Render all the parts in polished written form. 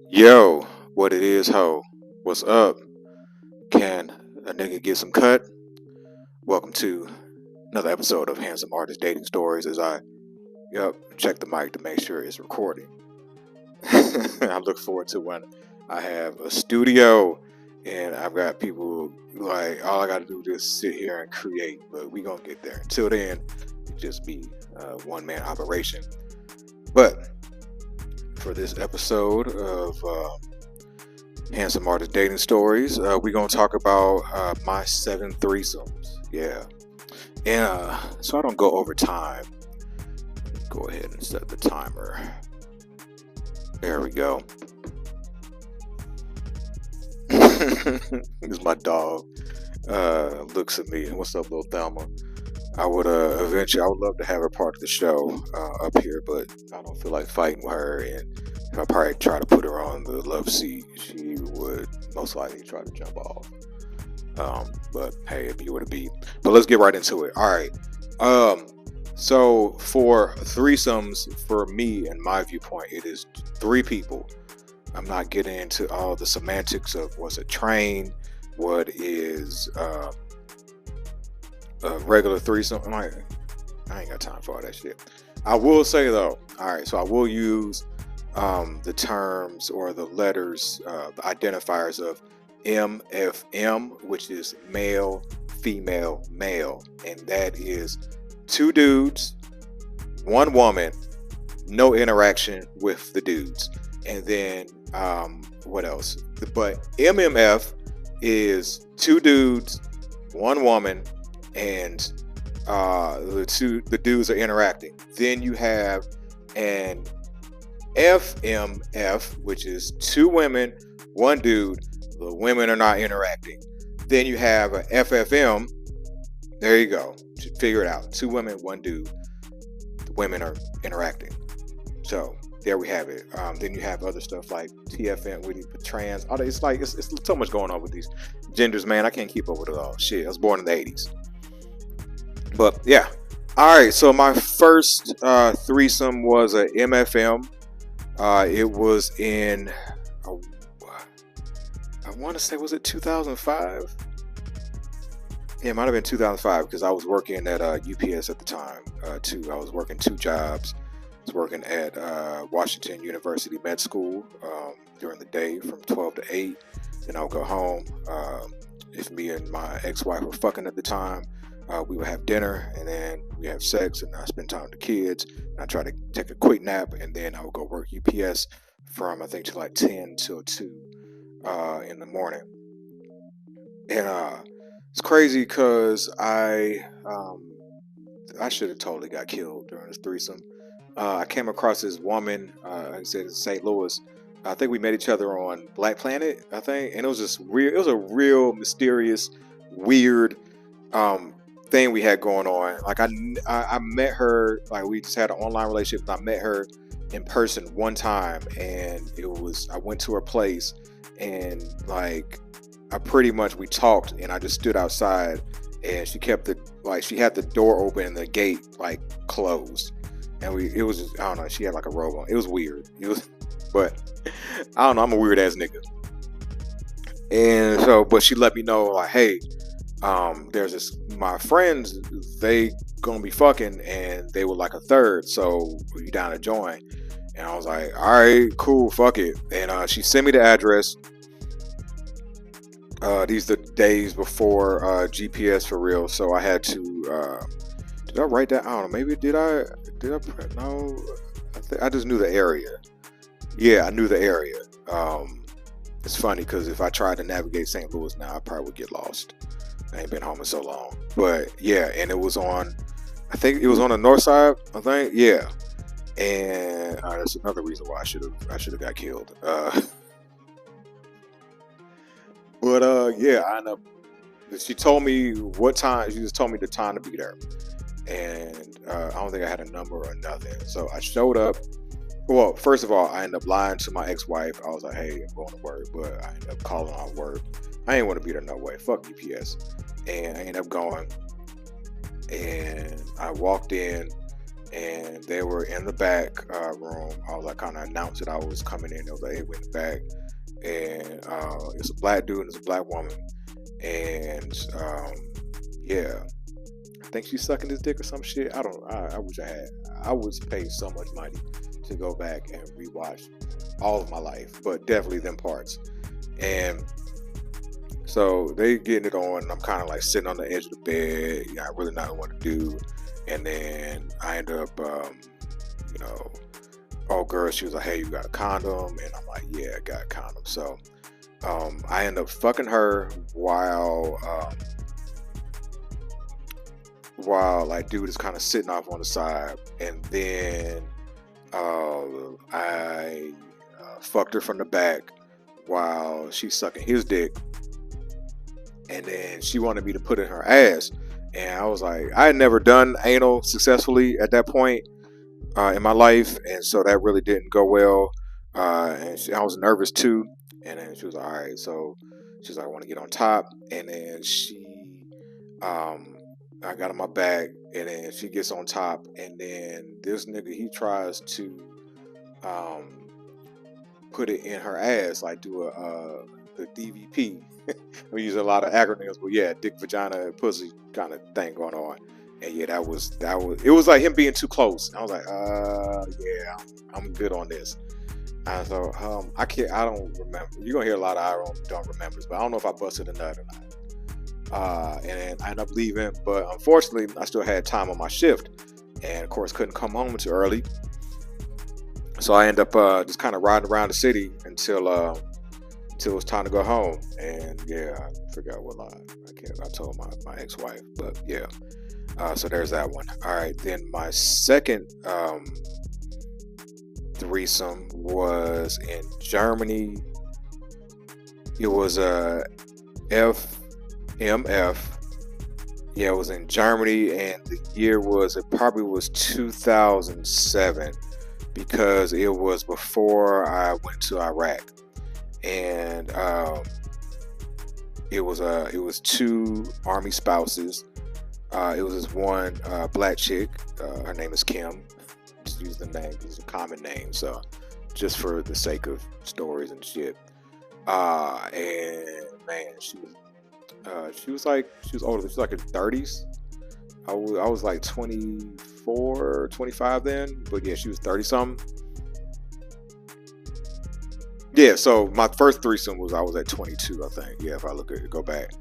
Yo, what it is, ho? What's up? Can a nigga get some cut? Welcome to another episode of Handsome Artist Dating Stories as check the mic to make sure it's recording. I look forward to when I have a studio and I've got people like all I gotta do is just sit here and create, but we gonna get there. Until then, it just be a one-man operation. But for this episode of Handsome Artist Dating Stories, we're going to talk about my 7 threesomes. Yeah. And so I don't go over time. Go ahead and set the timer. There we go. This is my dog. Looks at me. What's up, little Thelma? I would love to have her part of the show up here, but I don't feel like fighting with her. And if I probably try to put her on the love seat, she would most likely try to jump off. But hey, it be what it be. But let's get right into it. All right. So for threesomes, for me and my viewpoint, it is 3 people. I'm not getting into all the semantics of what's a train, what is a regular threesome. I ain't got time for all that shit. I will say though, all right, so I will use the terms or the letters, the identifiers of MFM, which is male, female, male, and that is 2 dudes, 1 woman, no interaction with the dudes. And then what else? But MMF is 2 dudes, 1 woman, and the dudes are interacting. Then you have an FMF, which is 2 women, 1 dude. The women are not interacting. Then you have a FFM. There you go. Figure it out. 2 women, 1 dude. The women are interacting. So there we have it. Then you have other stuff like TFM with trans. It's so much going on with these genders, man. I can't keep up with it all. Shit, I was born in the 80s. But yeah. All right. So my first threesome was a MFM. It was in, I want to say, was it 2005? Yeah, it might have been 2005 because I was working at UPS at the time too. I was working 2 jobs. I was working at Washington University Med School during the day from 12 to 8. Then I would go home. If me and my ex-wife were fucking at the time, we would have dinner and then we have sex and I spend time with the kids. And I try to take a quick nap and then I would go work UPS from I think to like 10 till 2 in the morning. And it's crazy because I should have totally got killed during this threesome. I came across this woman, like I said, in St. Louis. I think we met each other on Black Planet, I think, and it was just weird. It was a real mysterious, weird thing we had going on. Like I met her, like we just had an online relationship, and I met her in person one time, and I went to her place, and like we talked, and I just stood outside, and she had the door open and the gate like closed. And it was just, I don't know, she had like a robe on. It was weird. But I don't know, I'm a weird ass nigga. And so, but she let me know like, hey, there's my friends, they gonna be fucking and they would like a third. So are you down to join? And I was like, all right, cool, fuck it. And she sent me the address. These are the days before GPS for real. So I had to, did I write that? I don't know. Maybe did I? No. I just knew the area. Yeah, I knew the area. It's funny because if I tried to navigate St. Louis now, I probably would get lost. I ain't been home in so long. But yeah, and it was on, I think it was on the north side, I think. Yeah. And that's another reason why I should have got killed. Yeah, I ended up, she told me what time, she just told me the time to be there. And I don't think I had a number or nothing. So I showed up. Well, first of all, I ended up lying to my ex-wife. I was like, hey, I'm going to work. But I ended up calling out work. I ain't want to be there no way. Fuck UPS. And I ended up going. And I walked in. and they were in the back room. I was like kind of announced that I was coming in. They was like, hey, we're in the back, and it's a black dude and it's a black woman, and yeah, I think she's sucking his dick or some shit. I wish I had. I would pay so much money to go back and rewatch all of my life, but definitely them parts. And so they getting it on, and I'm kind of like sitting on the edge of the bed. I really not know what to do. And then I end up, old girl, she was like, hey, you got a condom? And I'm like, yeah, I got a condom. So I end up fucking her while like dude is kind of sitting off on the side. And then I fucked her from the back while she's sucking his dick. And then she wanted me to put in her ass. And I was like, I had never done anal successfully at that point in my life. And so that really didn't go well. And I was nervous too. And then she was like, all right. So she was like, I want to get on top. And then I got on my back. And then she gets on top. And then this nigga, he tries to put it in her ass, like do the DVP. We use a lot of acronyms, but yeah, dick, vagina, pussy kind of thing going on. And yeah, that was it was like him being too close. I was like, yeah, I'm good on this. And so I don't remember. You're gonna hear a lot of I don't remember, but I don't know if I busted a nut or not. And then I ended up leaving, but unfortunately I still had time on my shift, and of course couldn't come home too early. So I ended up just kind of riding around the city until it was time to go home. And yeah, I forgot what line I told my ex-wife, but yeah. So there's that one. All right, then my second threesome was in Germany. It was a FMF. Yeah, it was in Germany, and the year it probably was 2007, because it was before I went to Iraq. And it was two Army spouses. It was this one black chick. Her name is Kim. Just use the name because it's a common name. So just for the sake of stories and shit. And man, she was older. She was like in her 30s. I was like 24, 25 then. But yeah, she was 30 something. Yeah, so my first threesome I was at 22, I think. Yeah, if I go back.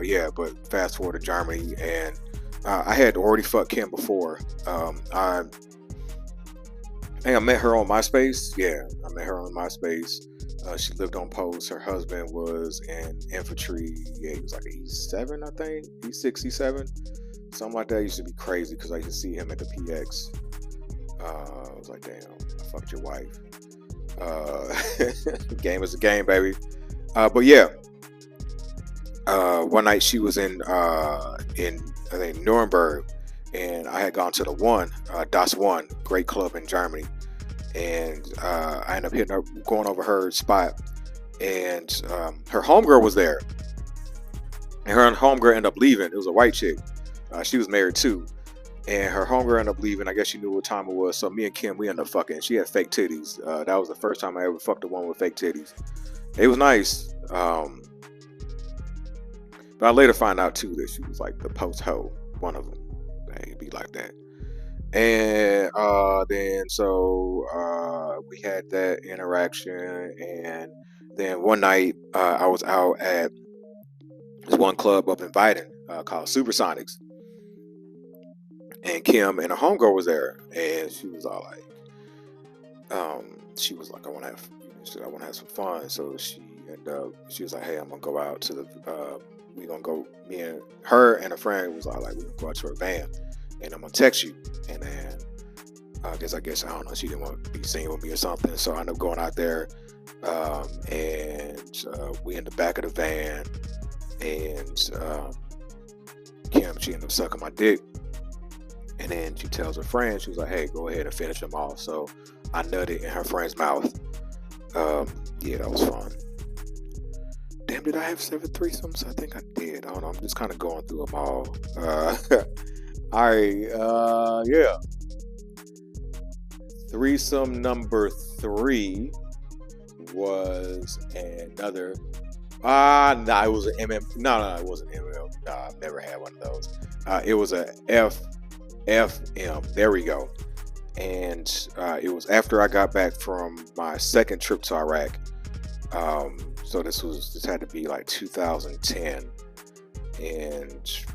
Yeah, but fast forward to Germany, and I had already fucked Kim before. I think I met her on MySpace. Yeah, I met her on MySpace. She lived on post. Her husband was in infantry. Yeah, he was like E7, I think. E6, E7. Something like that. It used to be crazy because I used to see him at the PX. I was like, damn, I fucked your wife. Game is a game, baby. But yeah, one night she was in I think Nuremberg, and I had gone to the Das One, great club in Germany, and I ended up going over her spot, and her homegirl was there, and her homegirl ended up leaving. It was a white chick. She was married too. And her homegirl ended up leaving. I guess she knew what time it was. So me and Kim, we ended up fucking. She had fake titties. That was the first time I ever fucked a woman with fake titties. It was nice. But I later find out too that she was like the post hoe. One of them. It'd be like that. And then we had that interaction. And then one night I was out at this one club up in Biden called Supersonics. And Kim and her homegirl was there, and she was all like, I want to have some fun. So she was like, hey, I'm gonna go out to we gonna go. Me and her and a friend was all like, we're gonna go out to her van, and I'm gonna text you. And then I guess I don't know, she didn't want to be seen with me or something. So I ended up going out there, and we in the back of the van, and Kim, she ended up sucking my dick. And then she tells her friend, she was like, hey, go ahead and finish him off. So I nutted in her friend's mouth. Yeah, that was fun. Damn, did I have 7 threesomes? I think I did. I don't know. I'm just kind of going through them all. All right, yeah. Threesome number 3 was another. Nah, it was an No, it wasn't MM. Nah, I've never had one of those. It was a FFM. There we go. And it was after I got back from my second trip to Iraq. So this had to be like 2010, and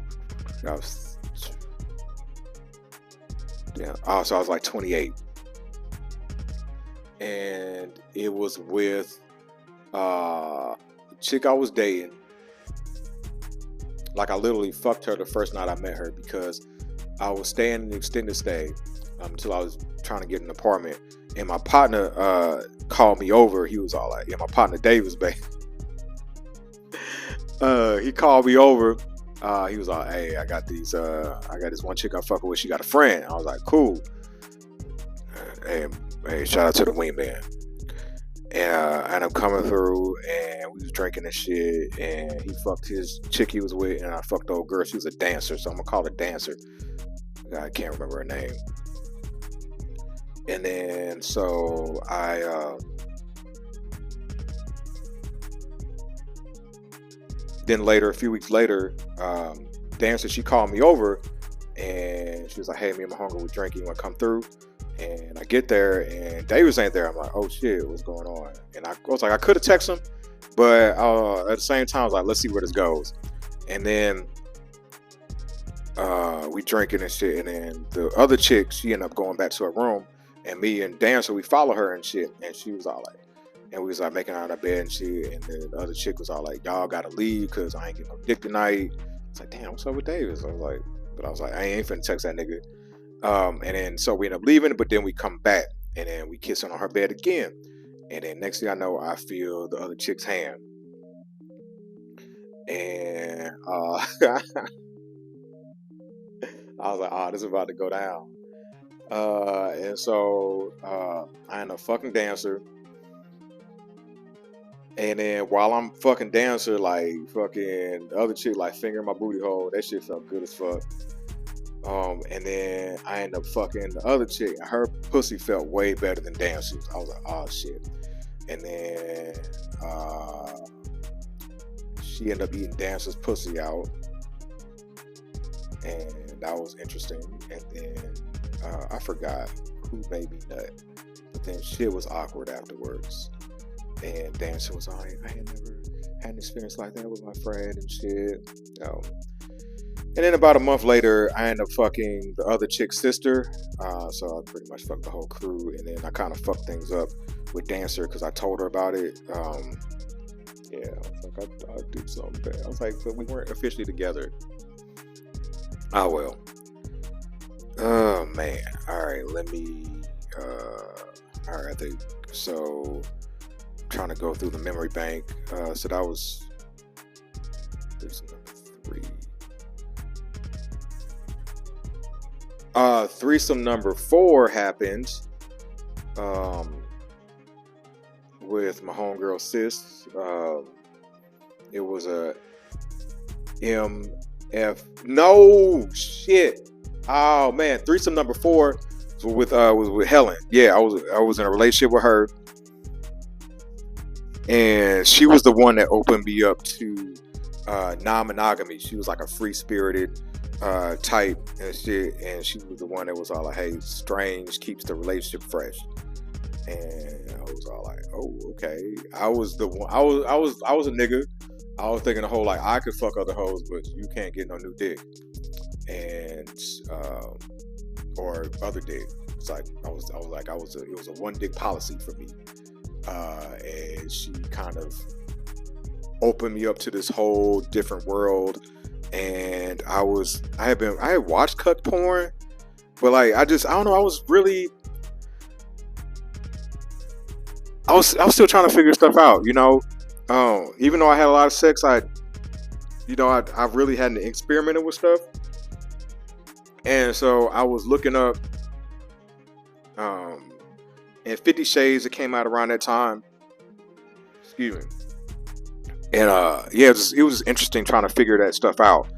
I was so I was like 28, and it was with a chick I was dating. Like, I literally fucked her the first night I met her because I was staying in an extended stay until I was trying to get an apartment, and my partner called me over. He was all like, "Yeah, my partner Davis, babe." He called me over. He was like, "Hey, I got this one chick I'm fucking with. She got a friend." I was like, "Cool." Hey, shout out to the wingman. And I'm coming through, and we was drinking and shit, and he fucked his chick he was with, and I fucked the old girl. She was a dancer, so I'm gonna call her Dancer. I can't remember her name. And then so then later, a few weeks later, Dancer, she called me over, and she was like, "Hey, me and my homegirl were drinking. You want to come through?" And I get there, and Davis ain't there. I'm like, "Oh shit, what's going on?" And I was like, I could have texted him, but at the same time, I was like, "Let's see where this goes." And then we drinking and shit, and then the other chick, she ended up going back to her room, and me and Dancer, we follow her and shit, and she was all like, and we was like making out of bed and shit, and then the other chick was all like, "Y'all gotta leave because I ain't getting no dick tonight." It's like, damn, what's up with Davis? I was like, I ain't finna text that nigga. And then so we end up leaving, but then we come back, and then we kissing on her bed again, and then next thing I know, I feel the other chick's hand, and I was like, "Oh, this is about to go down." And so I end up fucking Dancer. And then while I'm fucking Dancer, like fucking the other chick, like fingering my booty hole, that shit felt good as fuck. And then I end up fucking the other chick. Her pussy felt way better than Dancer's. I was like, oh shit. And then she ended up eating Dancer's pussy out, and that was interesting. And then I forgot who made me nut, but then shit was awkward afterwards. And Dancer was like, I had never had an experience like that with my friend and shit. And then about a month later, I ended up fucking the other chick's sister. So I pretty much fucked the whole crew. And then I kind of fucked things up with Dancer because I told her about it. Yeah, I was like, I did something bad. I was like, but we weren't officially together. Oh, well. Oh, man. All right, let me... all right, I think... So... Trying to go through the memory bank. So that was... Threesome number 3. Threesome number 4 happened with my homegirl sis. It was a MF. No shit. Oh man, threesome number 4 was with Helen. Yeah, I was in a relationship with her, and she was the one that opened me up to non-monogamy. She was like a free-spirited type and shit, and she was the one that was all like, "Hey, strange keeps the relationship fresh." And I was all like, "Oh, okay." I was the one. I was a nigga. I was thinking the whole like I could fuck other hoes, but you can't get no new dick, and or other dick. It's like it was a one dick policy for me, and she kind of opened me up to this whole different world. And I had watched cut porn, but like I don't know, I was still trying to figure stuff out, you know. Even though I had a lot of sex, I really hadn't experimented with stuff. And so I was looking up and 50 Shades that came out around that time. Excuse me. And yeah, it was interesting trying to figure that stuff out.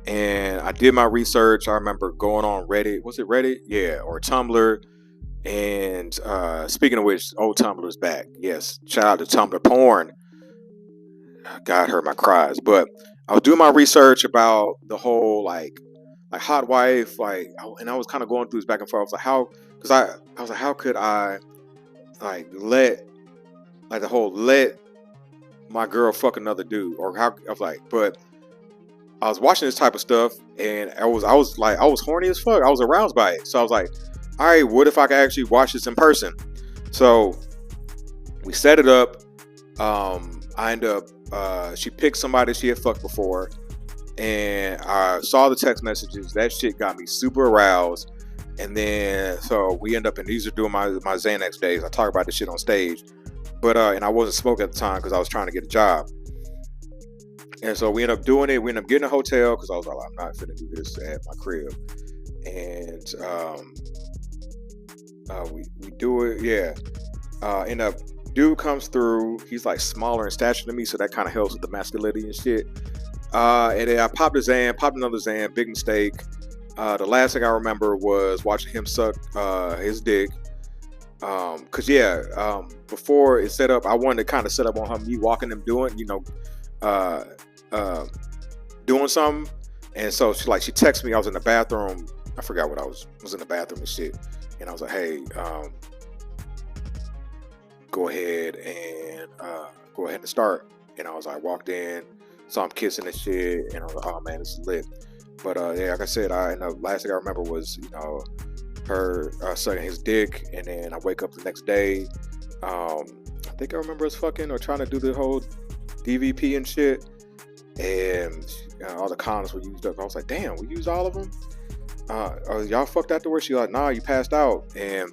And I did my research. I remember going on Reddit. Was it Reddit? Yeah, or Tumblr. And speaking of which, old Tumblr's back. Yes, shout out to Tumblr porn. God heard my cries. But I was doing my research about the whole like hot wife, and I was kind of going through this back and forth. I was like, because I was like, how could I like let my girl fuck another dude, or how I was like, but I was watching this type of stuff, and I was horny as fuck. I was aroused by it, so I was like, all right, what if I could actually watch this in person? So we set it up. I ended up, she picked somebody she had fucked before, and I saw the text messages. That shit got me super aroused. And then, so we end up, and these are doing my Xanax days. I talk about this shit on stage, but and I wasn't smoking at the time because I was trying to get a job. And so we end up doing it. We end up getting a hotel because I was like, I'm not finna do this at my crib. And we do it. Yeah. End up, dude comes through. He's like smaller in stature than me, so that kind of helps with the masculinity and shit. And then I popped a Xan, popped another Xan. Big mistake. The last thing I remember was watching him suck his dick. Cause before it's set up, I wanted to kind of set up on her, me walking him doing, doing something. And so she texted me. I was in the bathroom. I forgot what I was in the bathroom and shit. And I was like, hey, go ahead and start. And I was like, walked in, saw him kissing and shit, and I was like, oh man, this is lit. But like I said, last thing I remember was her sucking his dick, and then I wake up the next day. I think I remember us fucking or trying to do the whole DVP and shit, and all the condoms were used up. I was like, damn, we used all of them. Y'all fucked afterwards? She like, nah, you passed out. And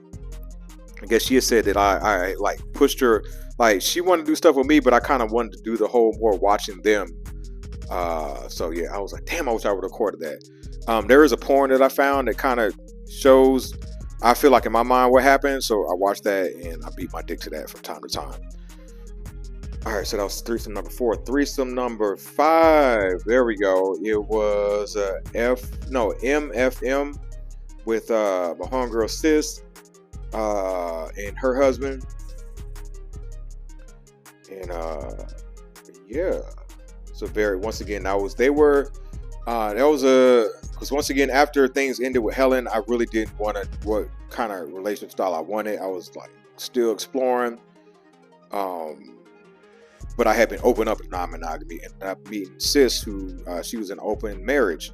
I guess she had said that I like pushed her, like she wanted to do stuff with me, but I kind of wanted to do the whole more watching them. So yeah, I was like, damn, I wish I would have recorded that. There is a porn that I found that kind of shows, I feel like in my mind what happened. So I watched that and I beat my dick to that from time to time. All right, so that was threesome number 4. Threesome number 5. There we go. It was MFM with my homegirl sis and her husband. And yeah. So once again, because once again, after things ended with Helen, I really didn't want what kind of relationship style I wanted. I was like still exploring. But I had been open up to non-monogamy, and I meeting sis who she was in open marriage,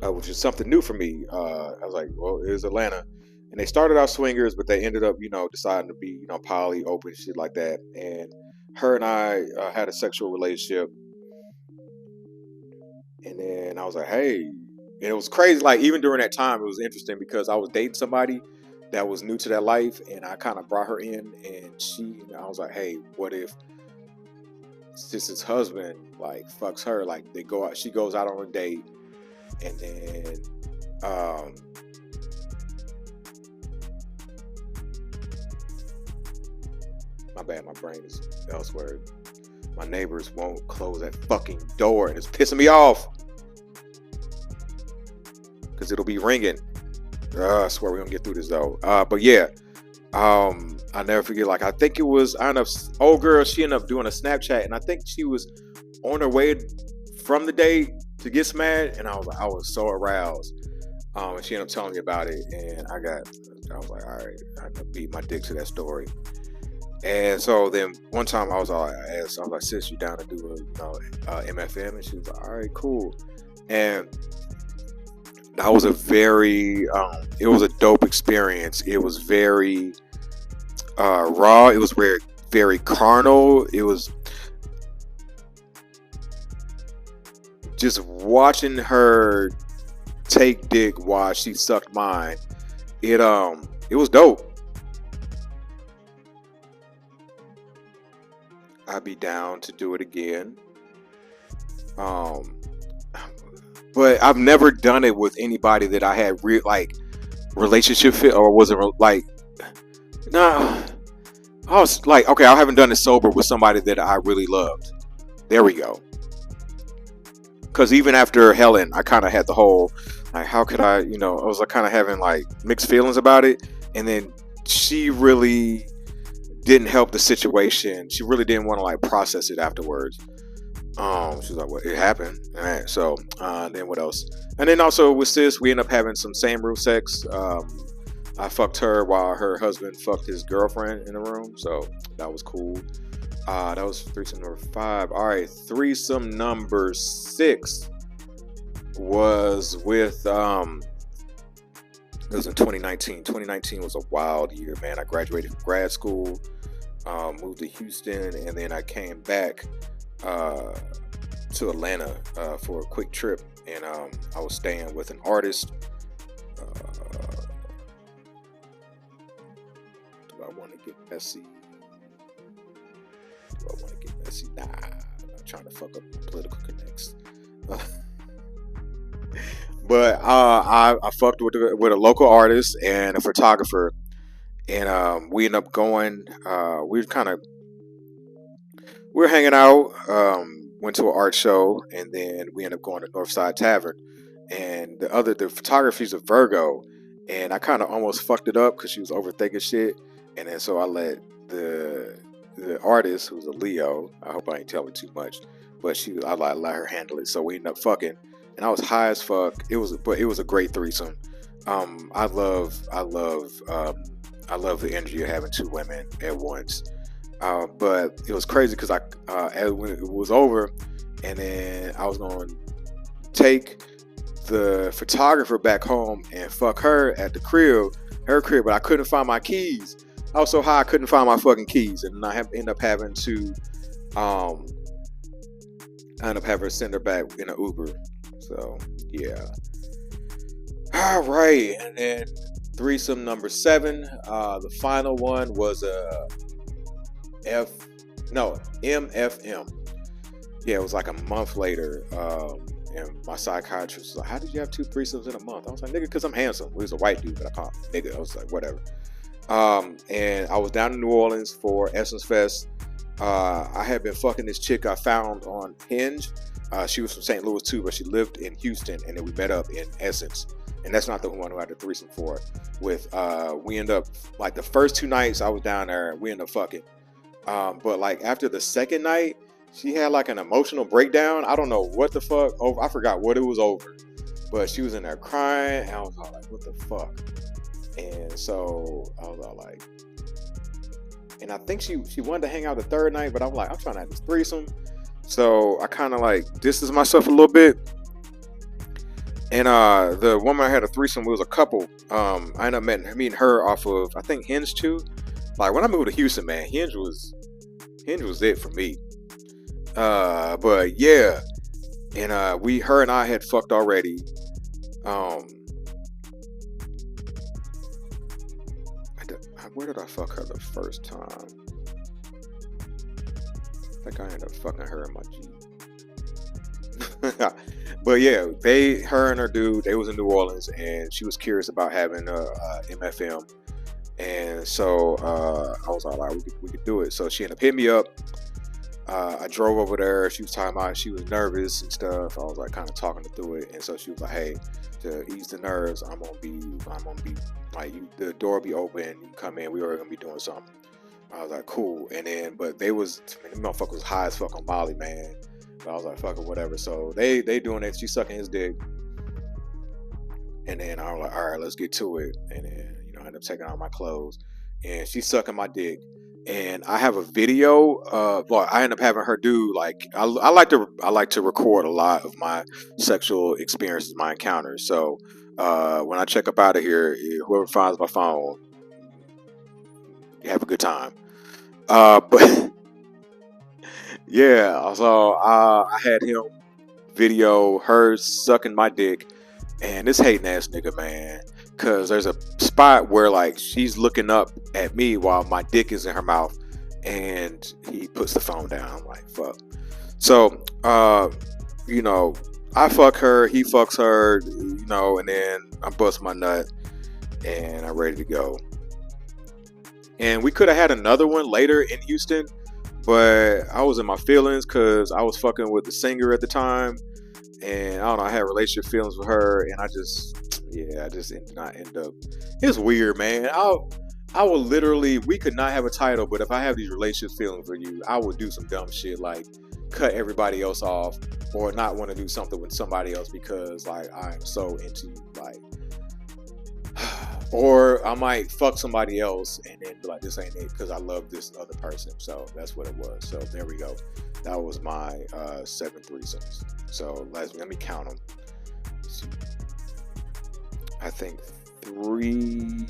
which is something new for me. I was like, well, it was Atlanta, and they started out swingers, but they ended up, deciding to be, poly, open, shit like that. And her and I had a sexual relationship, and then I was like, hey, and it was crazy. Like even during that time, it was interesting because I was dating somebody that was new to that life, and I kind of brought her in, and I was like, hey, what if sis's husband like fucks her? Like they go out, she goes out on a date, and then my bad, my brain is elsewhere. My neighbors won't close that fucking door, and it's pissing me off because it'll be ringing. I swear we're gonna get through this though. But yeah, I never forget. Like I think it was, I don't know, old girl. She ended up doing a Snapchat, and I think she was on her way from the date to get smashed, and I was so aroused. And she ended up telling me about it, and I was like, all right, I beat my dick to that story. And so then one time I was like, sis, you down to do a MFM? And she was like, all right, cool. And that was a very, it was a dope experience. It was very raw. It was very, very carnal. It was just watching her take dick while she sucked mine. It was dope. I'd be down to do it again. But I've never done it with anybody that I had relationship fit, or wasn't like, nah. I was like, okay, I haven't done it sober with somebody that I really loved. There we go. Because even after Helen, I kind of had the whole, like, how could I, I was like kind of having like mixed feelings about it. And then she really didn't help the situation. She really didn't want to like process it afterwards. She's like, well, it happened. All right. So, then what else? And then also with sis, we end up having some same room sex. I fucked her while her husband fucked his girlfriend in the room. So that was cool. That was threesome number 5. All right, threesome number 6 was with it was in 2019. 2019 was a wild year, man. I graduated from grad school, moved to Houston, and then I came back to Atlanta for a quick trip, and I was staying with an artist. Do I want to get messy? Do I want to get messy? Nah, I'm not trying to fuck up my political connects. But I fucked with a local artist and a photographer, and we ended up going. We were hanging out. Went to an art show, and then we ended up going to Northside Tavern. And the photography's a Virgo, and I kind of almost fucked it up because she was overthinking shit. And then so I let the artist, who's a Leo, I hope I ain't telling too much, but I let her handle it. So we ended up fucking, and I was high as fuck. It was a great threesome. I love the energy of having 2 women at once. But it was crazy because when it was over, and then I was going to take the photographer back home and fuck her at her crib, but I couldn't find my keys. I was so high I couldn't find my fucking keys, and I end up having to send her back in an Uber. So yeah. All right, and then threesome number 7, the final one was MFM. Yeah, it was like a month later, and my psychiatrist was like, "How did you have 2 threesomes in a month?" I was like, "Nigga, because I'm handsome." He was a white dude, but I called him nigga. I was like, whatever. And I was down in New Orleans for Essence Fest. I had been fucking this chick I found on Hinge. She was from St. Louis too, but she lived in Houston, and then we met up in Essence. And that's not the one who I had the threesome for. We end up, like, the first 2 nights I was down there, we ended up fucking. But like after the second night, she had like an emotional breakdown. I don't know what the fuck. I forgot what it was over. But she was in there crying, and I was all like, what the fuck? And so I was all like, and I think she wanted to hang out the third night, but I'm like, I'm trying to have this threesome. So I kind of like distanced myself a little bit. And the woman I had a threesome with was a couple. I ended up meeting her off of, I think, Hinge too. Like when I moved to Houston, man, Hinge was it for me. But yeah, and her and I had fucked already. Where did I fuck her the first time? I think I ended up fucking her in my Jeep. But yeah, her and her dude, they was in New Orleans, and she was curious about having a MFM. And so I was all like, we could do it. So she ended up hitting me up. I drove over there. She was talking about she was nervous and stuff. I was like kind of talking her through it. And so she was like, hey, to ease the nerves, I'm gonna be like, the door will be open, you can come in, we are gonna be doing something. I was like, cool. And then the motherfucker was high as fuck on Molly, man. But I was like, fuck it, whatever. So they doing it. She's sucking his dick. And then I was like, all right, let's get to it. And then, I ended up taking off my clothes, and she's sucking my dick. And I have a video. I end up having her do, like, I like to record a lot of my sexual experiences, my encounters. So when I check up out of here, whoever finds my phone, have a good time. But yeah, so I had him video her sucking my dick, and this hating ass nigga, man. Cause there's a spot where like she's looking up at me while my dick is in her mouth, and he puts the phone down. I'm like, fuck. So, I fuck her, he fucks her, and then I bust my nut, and I'm ready to go. And we could have had another one later in Houston, but I was in my feelings because I was fucking with the singer at the time, and I don't know, I had relationship feelings with her, and I just did not end up. It's weird, man. I will literally, we could not have a title, but if I have these relationship feelings for you, I would do some dumb shit like cut everybody else off or not want to do something with somebody else because like I'm so into you, like, or I might fuck somebody else and then be like, this ain't it because I love this other person. So that's what it was. So there we go. That was my 7 threesomes. So let me count them. I think 3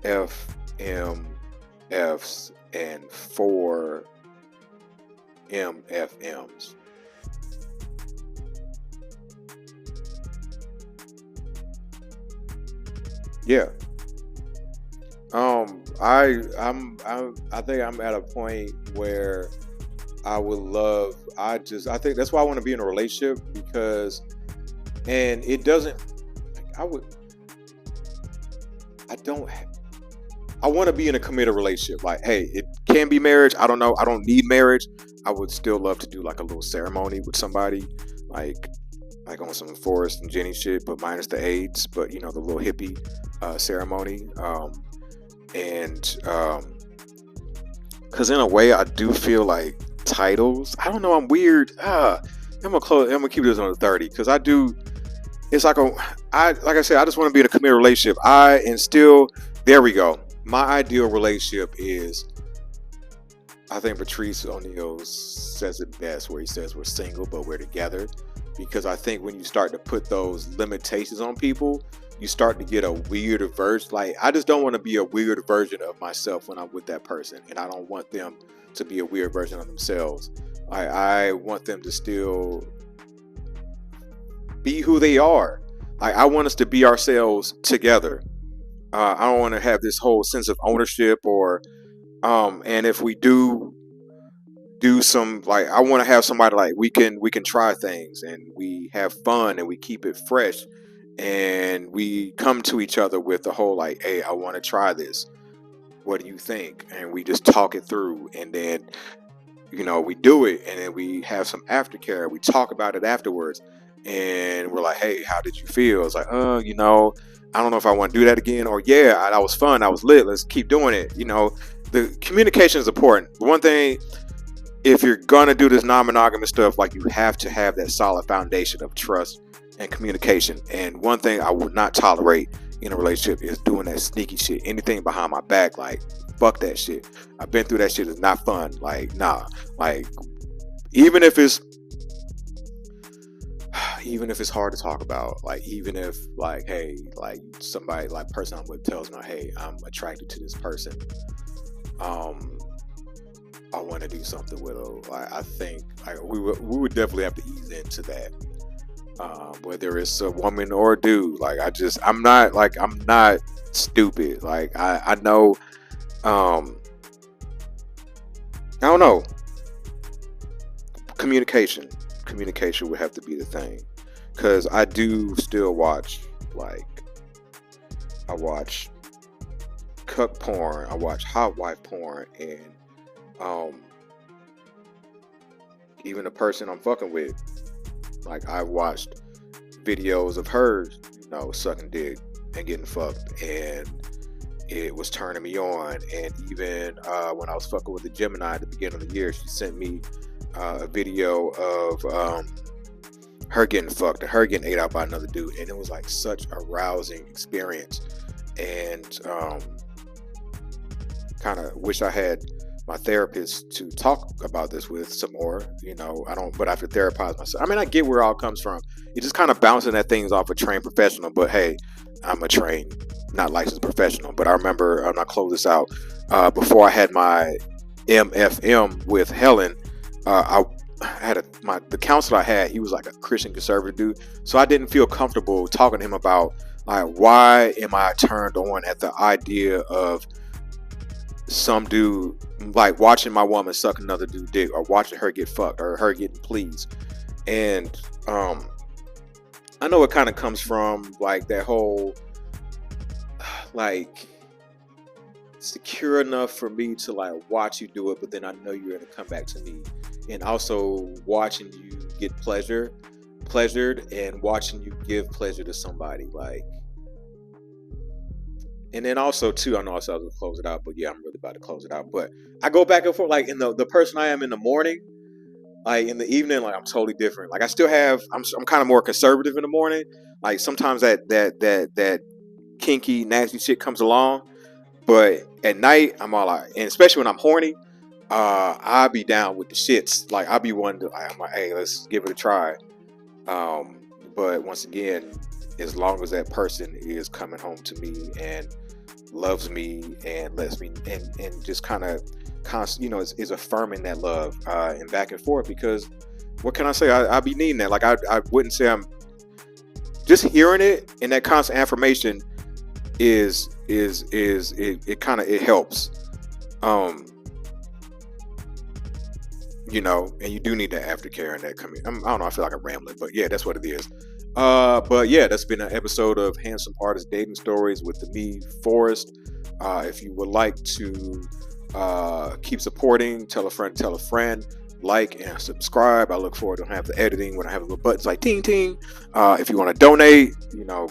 FMFs and 4 MFMs. Yeah. I think I'm at a point where I would love. I think that's why I want to be in a relationship because, and it doesn't. I would. I don't. I want to be in a committed relationship. Like, hey, it can be marriage. I don't know. I don't need marriage. I would still love to do like a little ceremony with somebody, like on some Forrest and Jenny shit, but minus the AIDS. But you know, the little hippie ceremony. Because in a way, I do feel like titles. I don't know. I'm weird. I'm gonna keep this on 30 because I do. It's like like I said, I just want to be in a committed relationship. There we go. My ideal relationship is, I think Patrice O'Neal says it best where he says we're single but we're together, because I think when you start to put those limitations on people, you start to get a weird version. Like, I just don't want to be a weird version of myself when I'm with that person, and I don't want them to be a weird version of themselves. I want them to still be who they are. I want us to be ourselves together. I don't want to have this whole sense of ownership and if we do some, like, I want to have somebody like we can try things and we have fun and we keep it fresh and we come to each other with the whole like, hey, I want to try this. What do you think? And we just talk it through, and then we do it, and then we have some aftercare. We talk about it afterwards, and we're like, hey, how did you feel? It's like, I don't know if I want to do that again, or yeah, that was fun, I was lit, let's keep doing it. The communication is important. One thing, if you're gonna do this non-monogamous stuff, like, you have to have that solid foundation of trust and communication. And one thing I would not tolerate in a relationship is doing that sneaky shit, anything behind my back. Like, fuck that shit. I've been through that shit. It's not fun. Like, nah. Like, even if it's hard to talk about, like, even if, like, hey, like, somebody, like, person I'm with tells me, hey, I'm attracted to this person, I want to do something with her. Like, I think, like, we would definitely have to ease into that, whether it's a woman or a dude. Like, I'm not stupid. Like, I know, I don't know. Communication would have to be the thing, because I do still watch, like, I watch cuck porn, I watch hot wife porn, and even the person I'm fucking with, like, I watched videos of her, sucking dick and getting fucked, and it was turning me on. And even when I was fucking with the Gemini at the beginning of the year, she sent me a video of her getting fucked and her getting ate out by another dude, and it was like such a rousing experience. And kind of wish I had my therapist to talk about this with some more. But I have to therapize myself. I mean, I get where it all comes from. You're just kind of bouncing that things off a trained professional, but hey, I'm a trained, not licensed professional. But I remember, I'll close this out, before I had my MFM with Helen, I had the counselor I had, he was like a Christian conservative dude, so I didn't feel comfortable talking to him about, like, why am I turned on at the idea of some dude, like, watching my woman suck another dude's dick, or watching her get fucked, or her getting pleased. And I know it kind of comes from, like, that whole, like, secure enough for me to, like, watch you do it, but then I know you're gonna come back to me, and also watching you get pleasure pleasured in watching you give pleasure to somebody. Like, and then also too, I know I said I was gonna close it out, but yeah, I'm really about to close it out. But I go back and forth, like in the person I am in the morning, like in the evening, like I'm totally different. Like I still have, I'm kind of more conservative in the morning. Like sometimes that kinky nasty shit comes along, but at night I'm all like, and especially when I'm horny, I'll be down with the shits. Like I'll be one to, I'm like, hey, let's give it a try. But once again, as long as that person is coming home to me and loves me and lets me and just kind of is affirming that love and back and forth, because what can I say? I be needing that. Like I wouldn't say I'm just hearing it, and that constant affirmation is it kind of, it helps. And you do need that aftercare and that coming. I don't know, I feel like I'm rambling, but yeah, that's what it is. But yeah, that's been an episode of Handsome Artist Dating Stories with me, Forrest. If you would like to keep supporting, tell a friend, like and subscribe. I look forward to have the editing when I have little buttons like ting ting. If you want to donate,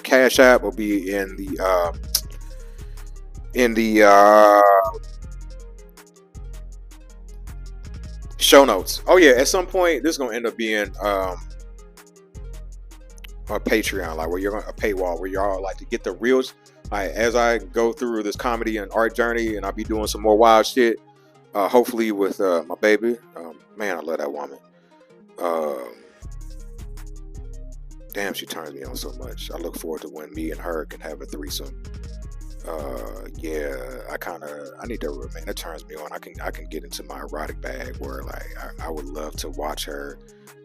Cash App will be in the show notes. Oh yeah, at some point this is gonna end up being a Patreon, like where you're a paywall, where y'all like to get the reels. As I go through this comedy and art journey, and I'll be doing some more wild shit. Hopefully with my baby. Man, I love that woman. Damn, she turns me on so much. I look forward to when me and her can have a threesome. Yeah, I need to, man, that turns me on. I can get into my erotic bag where like I would love to watch her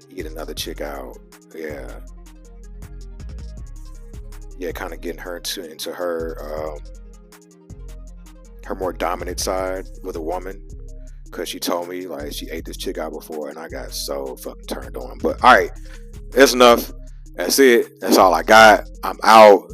eat another chick out. Yeah, kind of getting her into her more dominant side with a woman, because she told me like she ate this chick out before, and I got so fucking turned on. But all right, that's enough. That's it. That's all I got. I'm out.